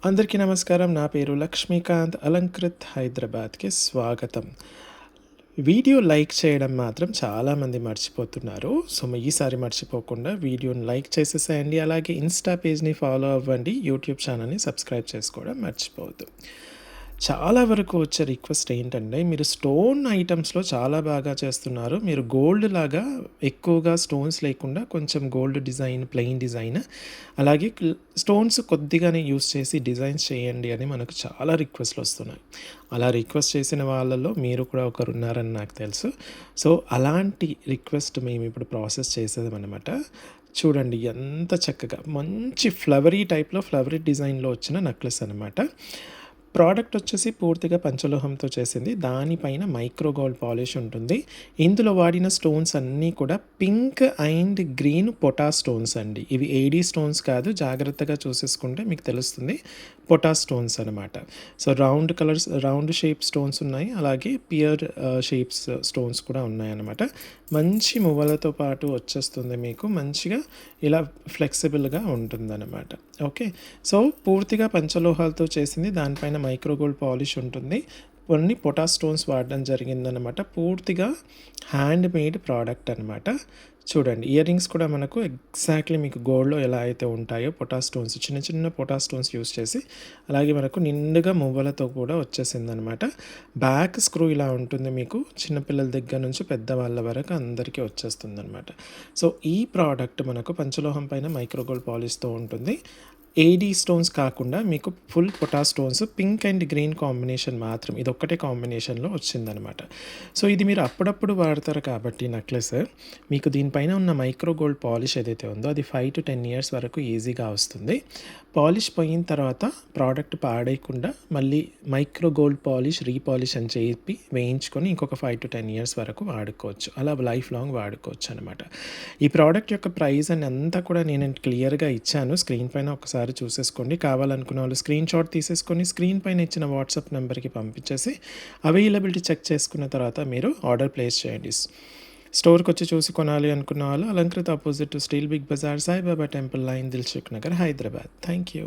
అందరికీ నమస్కారం. నా పేరు లక్ష్మీకాంత్. అలంకృత్ హైదరాబాద్‌కి స్వాగతం. వీడియో లైక్ చేయడం మాత్రం చాలామంది మర్చిపోతున్నారు. సో, ఈసారి మర్చిపోకుండా వీడియోని లైక్ చేసేసేయండి. అలాగే ఇన్‌స్టా పేజ్‌ని ఫాలో అవ్వండి. యూట్యూబ్ ఛానల్‌ని సబ్స్క్రైబ్ చేసుకోవడం మర్చిపోవద్దు. చాలా వరకు వచ్చే రిక్వెస్ట్ ఏంటంటే, మీరు స్టోన్ ఐటమ్స్‌లో చాలా బాగా చేస్తున్నారు. మీరు గోల్డ్ లాగా ఎక్కువగా స్టోన్స్ లేకుండా కొంచెం గోల్డ్ డిజైన్, ప్లెయిన్ డిజైన్ అలాగే స్టోన్స్ కొద్దిగానే యూజ్ చేసి డిజైన్స్ చేయండి అని మనకు చాలా రిక్వెస్ట్‌లు వస్తున్నాయి. అలా రిక్వెస్ట్ చేసిన వాళ్ళలో మీరు కూడా ఒకరున్నారని నాకు తెలుసు. సో, అలాంటి రిక్వెస్ట్ మేము ఇప్పుడు ప్రాసెస్ చేసేదమనమాట. చూడండి ఎంత చక్కగా మంచి ఫ్లవరీ టైప్‌లో ఫ్లవరీ డిజైన్‌లో వచ్చిన నెక్లెస్ అనమాట. ప్రోడక్ట్ వచ్చేసి పూర్తిగా పంచలోహంతో చేసింది. దానిపైన మైక్రో గోల్డ్ పాలిష్ ఉంటుంది. ఇందులో వాడిన స్టోన్స్ అన్నీ కూడా pink and green potash stones అండి. ఇవి ఏడీ స్టోన్స్ కాదు. జాగ్రత్తగా చూసేసుకుంటే మీకు తెలుస్తుంది. పొటాష్ స్టోన్స్ అనమాట. సో, రౌండ్ షేప్ స్టోన్స్ ఉన్నాయి. అలాగే పియర్ షేప్స్ స్టోన్స్ కూడా ఉన్నాయన్నమాట. మంచి మువ్వలతో పాటు వచ్చేస్తుంది మీకు. మంచిగా ఇలా ఫ్లెక్సిబుల్‌గా ఉంటుందన్నమాట. ఓకే. సో, పూర్తిగా పంచలోహాలతో చేసింది. దానిపైన మైక్రో గోల్డ్ పాలిష్ ఉంటుంది. కొన్ని పొటాష్ స్టోన్స్ వాడడం జరిగిందనమాట. పూర్తిగా హ్యాండ్ మేడ్ ప్రోడక్ట్ అనమాట. చూడండి ఇయర్ రింగ్స్ కూడా మనకు ఎగ్జాక్ట్లీ మీకు గోల్డ్‌లో ఎలా అయితే ఉంటాయో పొటాష్ స్టోన్స్ చిన్న చిన్న పొటాష్ స్టోన్స్ యూస్ చేసి అలాగే మనకు నిండుగా మువ్వలతో కూడా వచ్చేసిందనమాట. బ్యాక్ స్క్రూ ఇలా ఉంటుంది మీకు. చిన్నపిల్లల దగ్గర నుంచి పెద్దవాళ్ళ వరకు అందరికీ వచ్చేస్తుందనమాట. సో, ఈ ప్రోడక్ట్ మనకు పంచలోహం పైన మైక్రో గోల్డ్ పాలిష్‌తో ఉంటుంది. ఏడీ స్టోన్స్ కాకుండా మీకు full potash stones pink and green combination మాత్రం ఇదొక్కటే కాంబినేషన్‌లో వచ్చిందనమాట. సో, ఇది మీరు అప్పుడప్పుడు వాడతారు కాబట్టి నెక్లెస్ మీకు దీనిపైన ఉన్న మైక్రో గోల్డ్ పాలిష్ ఏదైతే ఉందో అది 5 to 10 ఇయర్స్ వరకు ఈజీగా వస్తుంది. పాలిష్ పోయిన తర్వాత ప్రోడక్ట్ పాడేయకుండా మళ్ళీ మైక్రో గోల్డ్ పాలిష్, రీపాలిష్ అని చెప్పి వేయించుకొని ఇంకొక 5 to 10 ఇయర్స్ వరకు వాడుకోవచ్చు. అలా లైఫ్ లాంగ్ వాడుకోవచ్చు అనమాట. ఈ ప్రోడక్ట్ యొక్క ప్రైస్ అని అంతా కూడా నేను క్లియర్‌గా ఇచ్చాను. స్క్రీన్ పైన ఒకసారి చూసేసుకోండి. కావాలనుకున్న వాళ్ళు స్క్రీన్ షాట్ తీసేసుకొని స్క్రీన్ పైన ఇచ్చిన వాట్సాప్ నెంబర్‌కి పంపించేసి అవైలబిలిటీ చెక్ చేసుకున్న తర్వాత మీరు ఆర్డర్ ప్లేస్ చేయండి. స్టోర్‌కి వచ్చి చూసి కొనాలి అనుకున్న వాళ్ళు Alankrit opposite to steel Big Bazaar, Saibaba temple lane, Dilsukhnagar, Hyderabad. Thank you.